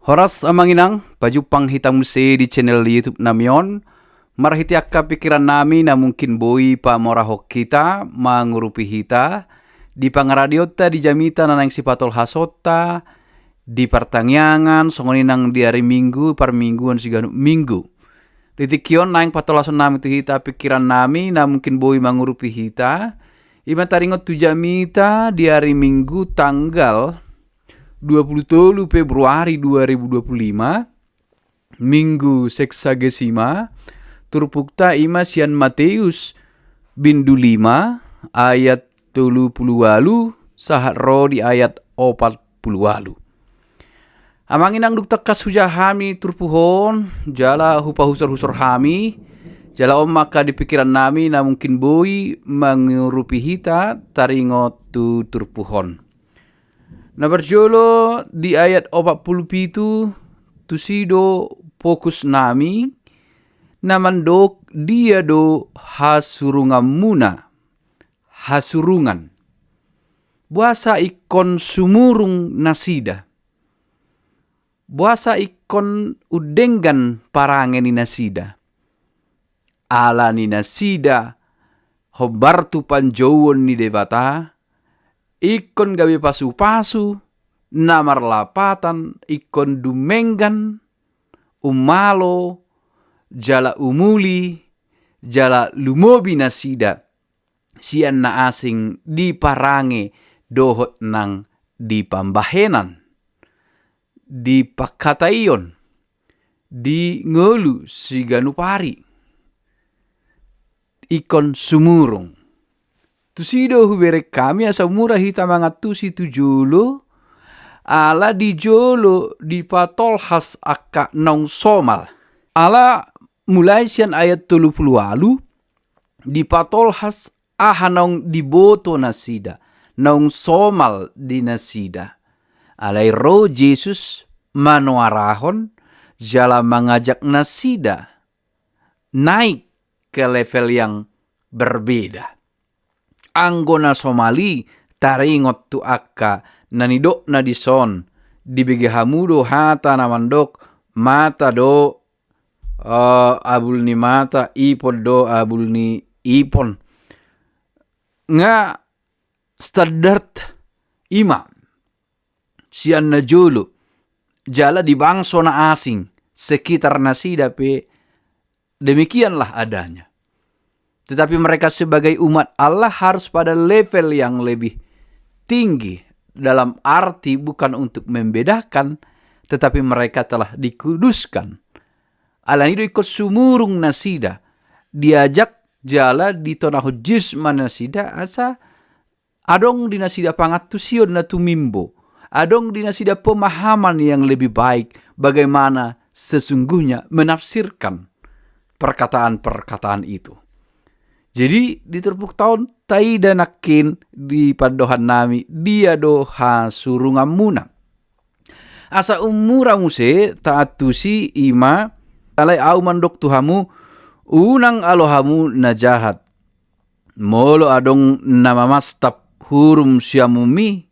Horas amanginang, pajupang hitang muse di channel YouTube namion. Marahiti akka pikiran nami na mungkin boy pa morahok kita, mangurupi hita. Di pangaradiota di jamita na nang sipatol hasota. Di pertangyangan, songoninang di hari minggu, par mingguan siganu minggu. Ditikyon na yung patolason nami tu hita pikiran nami na mungkin boy mangurupi hita. Iba taringot tu jamita di hari minggu tanggal 23 Februari 2025, Minggu Seksagesima, turpukta ima sian Matius bindu 5, ayat 30 walu, sahat ro di ayat 40 walu. Amangin ang duktak kasujah hami turpuhon, jala hupah-husor-husor hami, jala maka di pikiran nami na mungkin boy mengurupi hita taringot tu turpuhon. Na berjolo di ayat 47 tusido fokus nami namandok dia do hasurungan muna hasurungan buasa ikon sumurung nasida buasa ikon udenggan parangen ni nasida ala ni nasida hobartu panjowon ni debata ikon gawe pasu-pasu, namar lapatan, ikon dumenggan, umalo, jala umuli, jala lumobi nasida, sian na asing di parange dohot nang di pambahenan, di pakatayon, di ngolu siganupari, ikon sumurung. Tusido hubere kami asa murah hita mga tusi tujolo ala di jolo di patol has akka nong somal ala mulai sian ayat 30 walu di patol has ahanong di boto nasida nong somal di nasida alai ro Jesus manuarahon jala mengajak nasida naik ke level yang berbeda. Anggona Somali taringot tu akka nanidok na dison dibigi hamudo hata namandok mata do abul ni mata ipon do abul ni ipon nga standard ima sian na julu jala di bangso na asing sekitar nasida pe demikianlah adanya. Tetapi mereka sebagai umat Allah harus pada level yang lebih tinggi. Dalam arti bukan untuk membedakan, tetapi mereka telah dikuduskan. Alan itu ikut sumurung nasida. Diajak jala di tonah jisma nasida asa adong di nasida pangatusion na tumimbo. Adong di nasida pemahaman yang lebih baik bagaimana sesungguhnya menafsirkan perkataan-perkataan itu. Jadi di terpuk tahun taida nakin di padohan nami dia doha surungan muna. Asa umura muse taatusi ima alai au mandok tuhamu unang alohamu najahat. Molo adong nama mastap hurum siamumi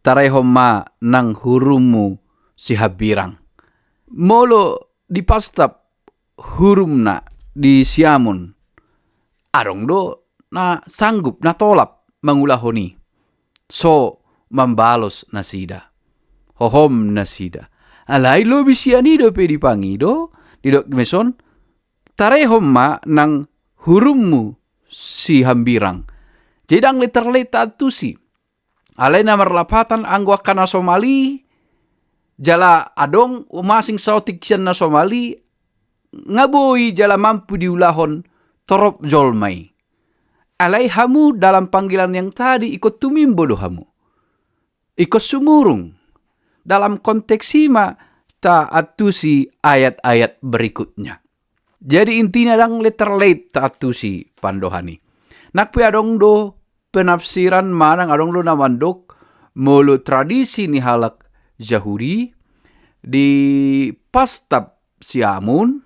tarehoma nang hurumu si habirang. Molo di pastap hurumna di siamun. Arong do na sanggup na tolap mangulahoni. So mambalos nasida. Hohom nasida. Alay lo bisianido pe dipangido. Didok meson. Tarehom ma nang hurummu si hambirang. Jedang liter-leta tusi. Alay na marlapatan anggo kana Somali. Jala adong umasing sautik siyan na Somali. Ngaboy jala mampu diulahon torop jolmai. Alai hamu dalam panggilan yang tadi ikut tumimbo do hamu. Ikut sumurung. Dalam konteks sima taatusi ayat-ayat berikutnya. Jadi intinya dang letterlate taatusi pandohani. Nakpi adong do penafsiran manang adong do namandok mulu tradisi ni halak Yahudi di pastab siamun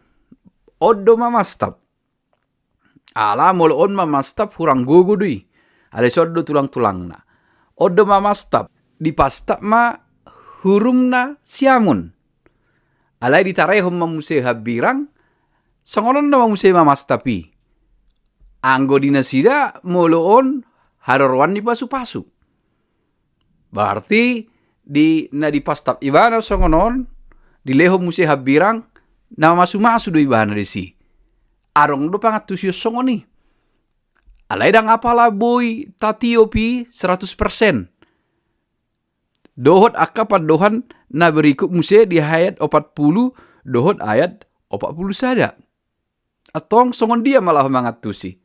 oddo mamastab. Ala molon mamastap hurang gugudui. Ada soddo tulang-tulang na. Odo mamastap di pastap ma hurumna siamun. Alai ditarehom mamuse habirang, songonon na mamuse mamas tapi. Anggo di nasida moloon harorwan di pasu-pasu. Berarti na di pastap ibana songonon, di leho muse habirang, na masu-masu do ibana di si. Arong do pangatusyo songoni. Alai dang apala boy tatiopi 100%. Dohot akapat dohan na berikut muse di ayat 40, dohot ayat 40 sada. Atong songon dia malah mangatusi.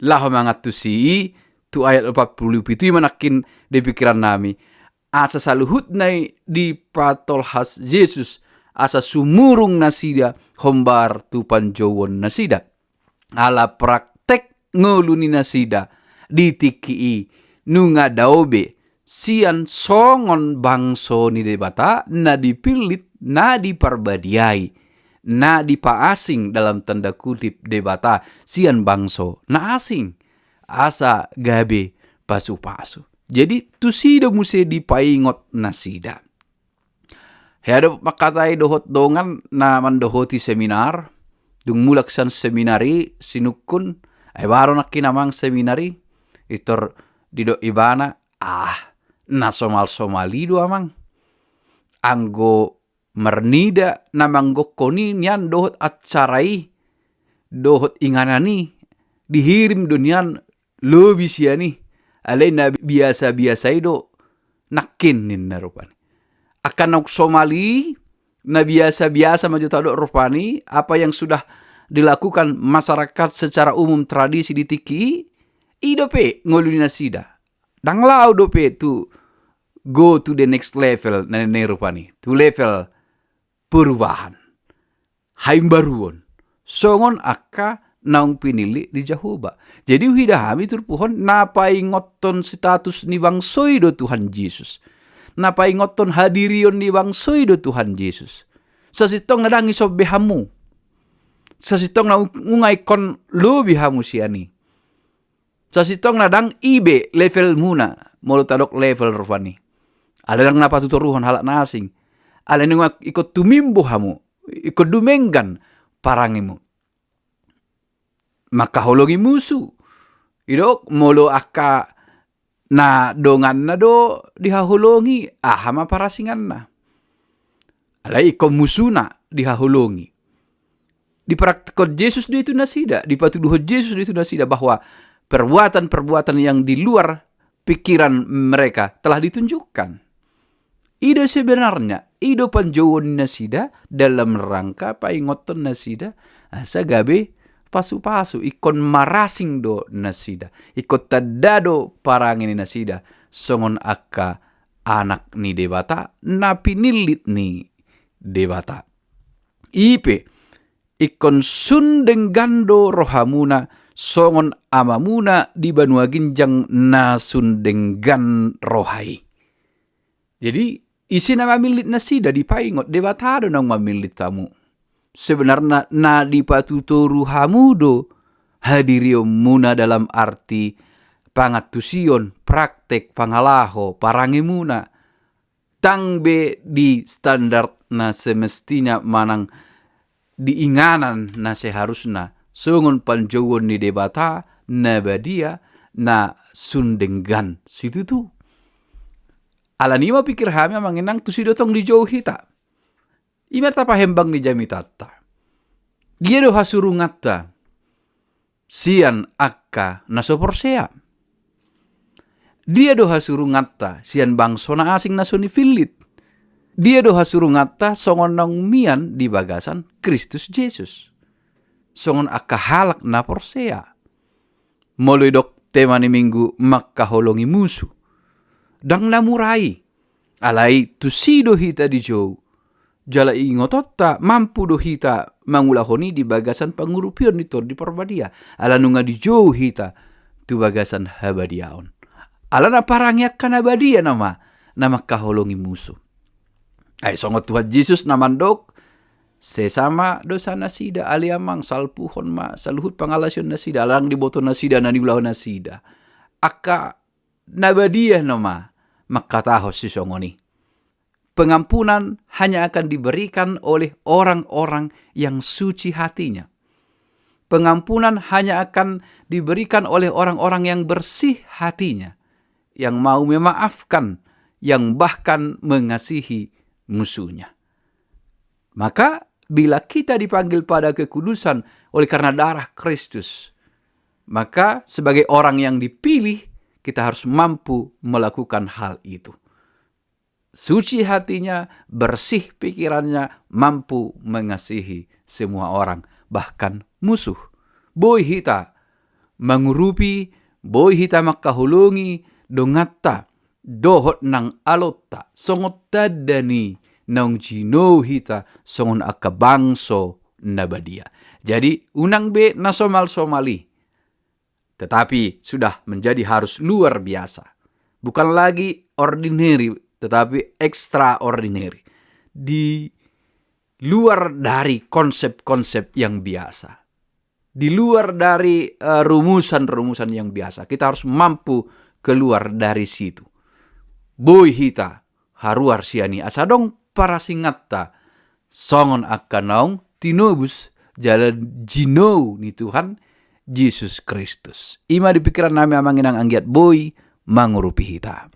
Lah mangatusi tu ayat 40 itu manakin di pikiran nami. Asa saluhut nai di patolhas Yesus. Asa sumurung nasida hombar tu panjowon nasida. Ala praktek nguluni nasida ditikii nunga daobe sian songon bangso ni debata na dipilit na diparbadiai na dipaasing dalam tanda kutip debata sian bangso na asing asa gabe pasu-pasu. Jadi tusido muse dipaingot nasida. Hado makatai dohot dongan na mandohoti seminar dung mulaksan seminari sinukun ay baro nakinamang seminari itor dido ibana na somal-somalido amang anggo mernida namanggo koni nian dohot atsarai dohot inganani dihirim dunian lobi siani alay na biasa-biasa ido nakin nin narupani akan nok Somali na biasa-biasa maju tado rupani apa yang sudah dilakukan masyarakat secara umum tradisi di tiki idope ngoluni nasida dang lau dope tu go to the next level na rupani to level perubahan haimbaruon songon akka naung pinili di Jahoba. Jadi hida hami turpuhon napai ngoton status ni bangsoi do Tuhan Yesus. Napai ngoton hadirion ni bangsoi do Tuhan Yesus. Sasitong nadangi sobe hamu. Sasitong na ungai kon lobi hamu siani. Sasitong nadang ibe level muna molo tadok level rufani. Ada dang napa tuturuhon halak nasing. Ala nunga ikut tumimbo hamu, ikut dumenggan parangimu. Maka hologi musuh. Idok molo akka na dongan na do dihahulongi hama parasingan na. Alai iko musuna dihahulongi. Dipraktikot Yesus di itu nasida, dipatuduh Yesus di itu nasida bahwa perbuatan-perbuatan yang di luar pikiran mereka telah ditunjukkan. Ida sebenarnya, ido panjowon nasida dalam rangka paingoton nasida asa gabe pasu-pasu ikon marasing do nasida ikot tadado parangin nasida songon akka anak ni debata na pinilit ni debata ipe ikon sundeng gando rohamuna songon amamuna di banua ginjang na sundeng gan rohai. Jadi isi nama milit nasida dipaingot debata do nang mamilit tamu. Sebenarnya na dipatutoru hamudo hadirio muna dalam arti pangatusion, praktek, pangalaho, parangimuna. Tangbe di standar na semestinya manang diinganan na seharusnya. Sungun panjowon ni debata na badia na sundenggan. Situ tu. Alanima pikir hamya manginang tusidotong dijauhi tak. Imerta pahembang ni jamitata. Dia do hasurungata. Sian akka nasoporsea. Dia do hasurungata. Sian bangsona asing nasoni filit. Dia do hasurungata songon nang mian di bagasan Kristus Yesus. Songon akka halak na porsea. Moloy dok tema ni minggu makaholongi musuh. Dang namurai. Alai tusido hita di jauh. Jala ingotota mampu do hita mangulahoni di bagasan pangurupion itu di perbadia. Ala nunga di jauh hita tu bagasan habadiaon. Ala na parangyak kana badia nama kaholongi musuh. Ay songot Tuhan Yesus namandok sesama dosa nasida aliamang salpuhon ma saluhut pangalasyon nasida alang diboto nasida nanigulah nasida. Aka nabadia nama makatahos si songoni. pengampunan hanya akan diberikan oleh orang-orang yang suci hatinya. Pengampunan hanya akan diberikan oleh orang-orang yang bersih hatinya, yang mau memaafkan, yang bahkan mengasihi musuhnya. Maka bila kita dipanggil pada kekudusan oleh karena darah Kristus, maka sebagai orang yang dipilih, kita harus mampu melakukan hal itu. Suci hatinya, bersih pikirannya, mampu mengasihi semua orang, bahkan musuh. Boy hita mangurupi, boy hita makahulungi, dongatta, dohot nang alotta, songot tadani, nang jino hita, songon akabangso nabadia. Jadi, unang be na somal-somali. Tetapi sudah menjadi harus luar biasa. Bukan lagi ordinary, tetapi extraordinary. Di luar dari konsep-konsep yang biasa. Di luar dari rumusan-rumusan yang biasa. Kita harus mampu keluar dari situ. Boy hita, haruar siani asadong para singatta, songon akanaung tinobus, jalan jino ni Tuhan, Yesus Kristus. Ima di pikiran nami amanginang anggiat boy mangurupi hita.